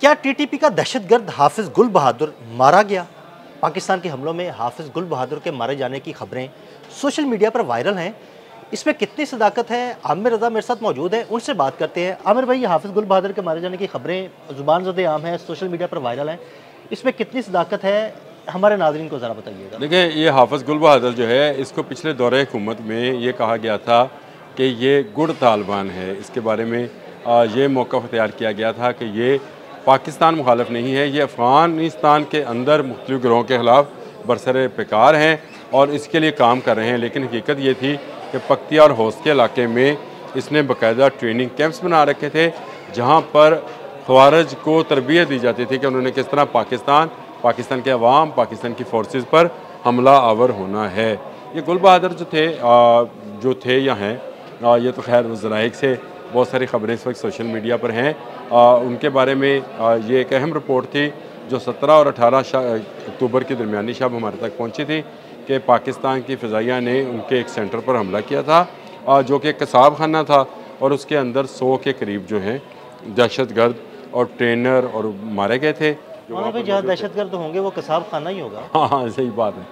क्या टीटीपी का दहशतगर्द हाफिज गुल बहादुर मारा गया? पाकिस्तान के हमलों में हाफिज गुल बहादुर के मारे जाने की खबरें सोशल मीडिया पर वायरल हैं। इसमें कितनी सदाकत है? आमिर रज़ा मेरे साथ मौजूद है, उनसे बात करते हैं। आमिर भाई, हाफिज गुल बहादुर के मारे जाने की खबरें ज़ुबान ज़द आम है, सोशल मीडिया पर वायरल हैं, इसमें कितनी सदाकत है? हमारे नाज़रीन को ज़रा बताइएगा। देखिए, ये हाफिज गुल बहादुर जो है, इसको पिछले दौरे हुकूमत में ये कहा गया था कि ये गुड तालिबान है। इसके बारे में ये मौक़िफ़ इख्तियार किया गया था कि ये पाकिस्तान मुखालिफ नहीं है, ये अफ़गानिस्तान के अंदर मुख्तलिफ़ गिरोहों के ख़िलाफ़ बरसर पैकार हैं और इसके लिए काम कर रहे हैं। लेकिन हकीकत ये थी कि पक्तिया और होस्ट के इलाके में इसने बाकायदा ट्रेनिंग कैंप्स बना रखे थे, जहाँ पर ख़वारिज को तरबियत दी जाती थी कि उन्होंने किस तरह पाकिस्तान के अवाम, पाकिस्तान की फ़ोर्सेस पर हमला आवर होना है। ये गुल बहादुर जो थे या हैं, ये तो खैर ज़राइक से बहुत सारी ख़बरें इस वक्त सोशल मीडिया पर हैं। उनके बारे में ये एक अहम रिपोर्ट थी जो 17 और 18 अक्टूबर की दरमियानी शब हमारे तक पहुँची थी कि पाकिस्तान की फ़िज़ाइया ने उनके एक सेंटर पर हमला किया था, जो कि कसाब खाना था, और उसके अंदर 100 के करीब जो हैं दहशतगर्द और ट्रेनर और मारे गए थे। जहाँ दहशतगर्द होंगे वो कसाब खाना ही होगा। हाँ, सही बात है,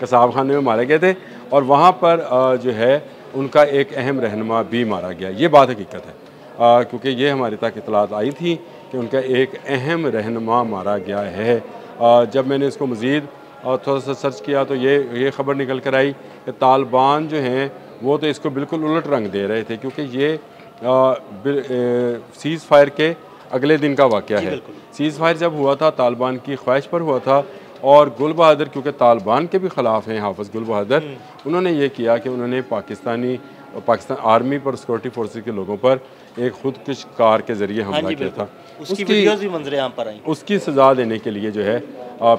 कसाब खाने में मारे गए थे और वहाँ पर जो है उनका एक अहम रहनुमा भी मारा गया। ये बात हकीकत है, क्योंकि ये हमारे तक इतलात आई थी कि उनका एक अहम रहनुमा मारा गया है। जब मैंने इसको मज़ीद थोड़ा सा सर्च किया तो ये ख़बर निकल कर आई कि तालिबान जो हैं वो तो इसको बिल्कुल उलट रंग दे रहे थे, क्योंकि ये सीज़ फायर के अगले दिन का वाक़या है। सीज़ फायर जब हुआ था तालिबान की ख्वाहिश पर हुआ था, और गुल बहादुर क्योंकि तालिबान के भी ख़िलाफ़ हैं हाफिज़ गुल बहादुर, उन्होंने ये किया कि उन्होंने पाकिस्तान आर्मी पर सिक्योरिटी फोर्सेस के लोगों पर एक खुदकुश कार के ज़रिए हमला किया था। उसकी वीडियोज़ भी मंज़र-ए-आम पर आई। उसकी सज़ा देने के लिए जो है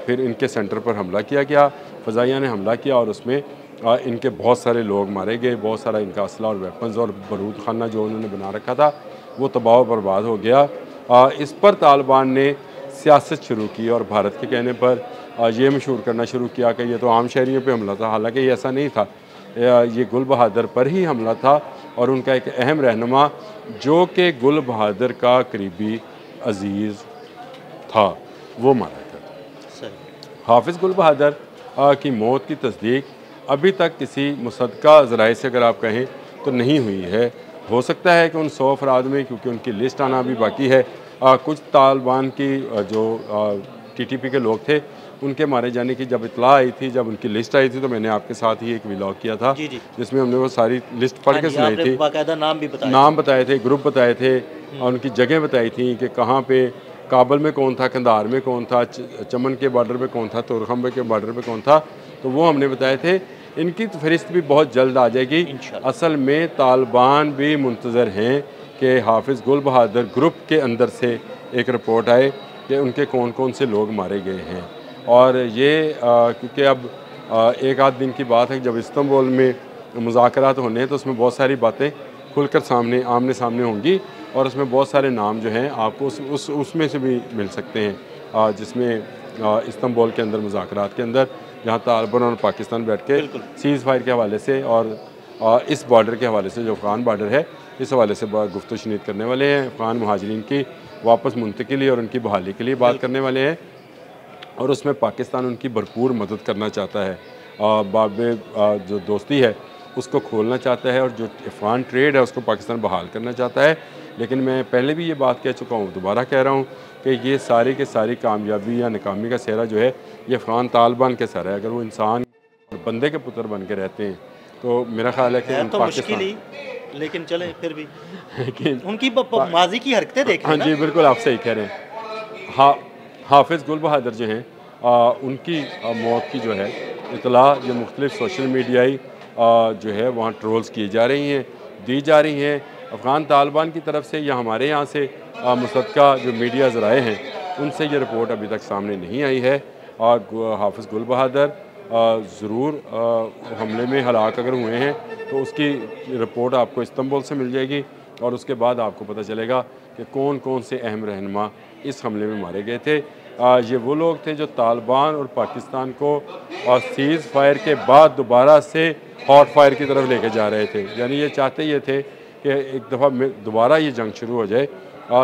फिर इनके सेंटर पर हमला किया गया, फ़ज़ाइया ने हमला किया और उसमें इनके बहुत सारे लोग मारे गए, बहुत सारा इनका असला और वेपन्स और बारूद खाना जो उन्होंने बना रखा था वो तबाह बर्बाद हो गया। इस पर तालिबान ने सियासत शुरू की और भारत के कहने पर ये मशहूर करना शुरू किया कि ये तो आम शहरियों पे हमला था। हालांकि ये ऐसा नहीं था, ये गुल बहादुर पर ही हमला था और उनका एक अहम रहनुमा जो कि गुल बहादुर का करीबी अजीज़ था वो मारा गया। हाफिज़ गुल बहादुर की मौत की तस्दीक अभी तक किसी मुसद्दक़ा ज़राए से अगर आप कहें तो नहीं हुई है। हो सकता है कि उन 100 अफराद में, क्योंकि उनकी लिस्ट आना अभी बाकी है, कुछ तालिबान की जो टीटीपी के लोग थे उनके मारे जाने की जब इतला आई थी, जब उनकी लिस्ट आई थी, तो मैंने आपके साथ ही एक व्लॉग किया था जिसमें हमने वो सारी लिस्ट पढ़ के सुनाई थी, बाकायदा नाम बताए थे, ग्रुप बताए थे और उनकी जगह बताई थी कि कहाँ पे काबुल में कौन था, कंधार में कौन था, चमन के बॉर्डर पे कौन था, तुरखंबे के बॉर्डर पे कौन था, तो वो हमने बताए थे। इनकी फहरिस्त भी बहुत जल्द आ जाएगी। असल में तालिबान भी मुंतज़र हैं कि हाफिज़ गुल बहादुर ग्रुप के अंदर से एक रिपोर्ट आए कि उनके कौन कौन से लोग मारे गए हैं। और ये क्योंकि अब एक आध दिन की बात है, जब इस्तांबुल में मुज़ाकरात होने हैं तो उसमें बहुत सारी बातें खुलकर आमने सामने होंगी और उसमें बहुत सारे नाम जो हैं आपको उसमें से भी मिल सकते हैं, जिसमें इस्तांबुल के अंदर मुज़ाकरात के अंदर जहाँ तालिबान और पाकिस्तान बैठ के सीज़ फायर के हवाले से और इस बॉर्डर के हवाले से जो अफ़गान बॉर्डर है इस हवाले से गुफ्तगू शनीद करने वाले हैं, अफ़गान मुहाजिरीन की वापस मुंतकिली और उनकी बहाली के लिए बात करने वाले हैं, और उसमें पाकिस्तान उनकी भरपूर मदद करना चाहता है। बाब जो दोस्ती है उसको खोलना चाहता है और जो अफ़गान ट्रेड है उसको पाकिस्तान बहाल करना चाहता है। लेकिन मैं पहले भी ये बात कह चुका हूँ, दोबारा कह रहा हूँ कि ये सारी के सारी कामयाबी या नाकामी का सेहरा जो है ये अफ़गान तालिबान के सर है। अगर वो इंसान और बंदे के पुत्र बन के रहते हैं तो मेरा ख्याल है कि तो पाकिस्तान, लेकिन चले फिर भी उनकी माजी की हरकतें देखें। हाँ जी, बिल्कुल आप सही कह रहे हैं। हाफिज़ गुल बहादुर जो हैं उनकी मौत की जो है इतला जो मुख्तलिफ़ सोशल मीडियाई जो है वहाँ ट्रोल्स की दी जा रही हैं अफ़गान तालिबान की तरफ से या हमारे यहाँ से मुसद्दक़ा जो मीडिया ज़राए हैं उनसे ये रिपोर्ट अभी तक सामने नहीं आई है। और हाफिज़ गुल बहादुर ज़रूर हमले में हलाक अगर हुए हैं तो उसकी रिपोर्ट आपको इस्तांबुल से मिल जाएगी और उसके बाद आपको पता चलेगा कि कौन कौन से अहम रहनुमा इस हमले में मारे गए थे। ये वो लोग थे जो तालिबान और पाकिस्तान को सीज़ फायर के बाद दोबारा से हॉट फायर की तरफ लेके जा रहे थे। यानी ये चाहते ये थे कि एक दफ़ा दोबारा ये जंग शुरू हो जाए,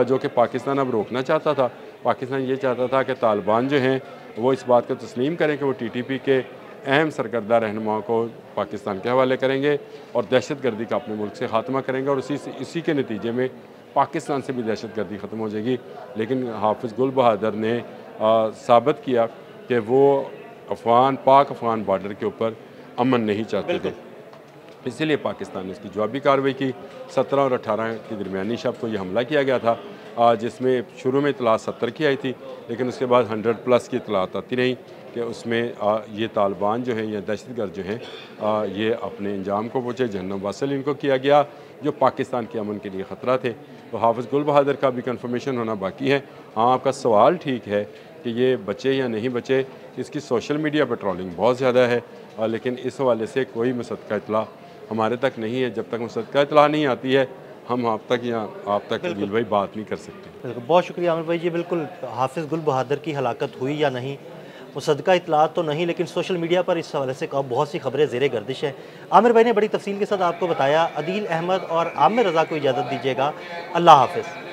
जो कि पाकिस्तान अब रोकना चाहता था। पाकिस्तान ये चाहता था कि तालिबान जो हैं वो इस बात को तस्लीम करें कि वो TTP के अहम सरकर्दा रहनुमाओं को पाकिस्तान के हवाले करेंगे और दहशतगर्दी का अपने मुल्क से ख़ात्मा करेंगे और इसी के नतीजे में पाकिस्तान से भी दहशतगर्दी ख़त्म हो जाएगी। लेकिन हाफिज़ गुल बहादुर ने साबित किया कि वो पाक अफ़गान बॉर्डर के ऊपर अमन नहीं चाहते थे, इसीलिए पाकिस्तान ने इसकी जवाबी कार्रवाई की। 17 और 18 की दरमियानी शब को ये हमला किया गया था, जिसमें शुरू में इतलात 70 की आई थी, लेकिन उसके बाद 100+ की इतलात आती रही कि उसमें ये तालिबान जो हैं या दहशतगर्द जो हैं ये अपने अंजाम को पहुँचे, जहन्नम वासिल इनको किया गया जो पाकिस्तान के अमन के लिए ख़तरा थे। तो हाफिज़ गुल बहादुर का भी कन्फर्मेशन होना बाकी है। हाँ, आपका सवाल ठीक है कि ये बचे या नहीं बचे, इसकी सोशल मीडिया पर ट्रोलिंग बहुत ज़्यादा है, लेकिन इस हवाले से कोई मुसद्दक़ा इत्तला हमारे तक नहीं है। जब तक मुसद्दक़ा इत्तला नहीं आती है हम आप तक या आप तक अदील भाई बात नहीं कर सकते। बिल्कुल, बहुत शुक्रिया आमिर भाई जी। बिल्कुल, हाफिज़ गुल बहादुर की हलाकत हुई या नहीं, मुसद्दक़ा इत्तलात तो नहीं, लेकिन सोशल मीडिया पर इस हवाले से बहुत सी खबरें ज़ेरे गर्दिश है। आमिर भाई ने बड़ी तफसील के साथ आपको बताया। अदील अहमद और आमिर रज़ा को इजाज़त दीजिएगा। अल्लाह हाफ़िज़।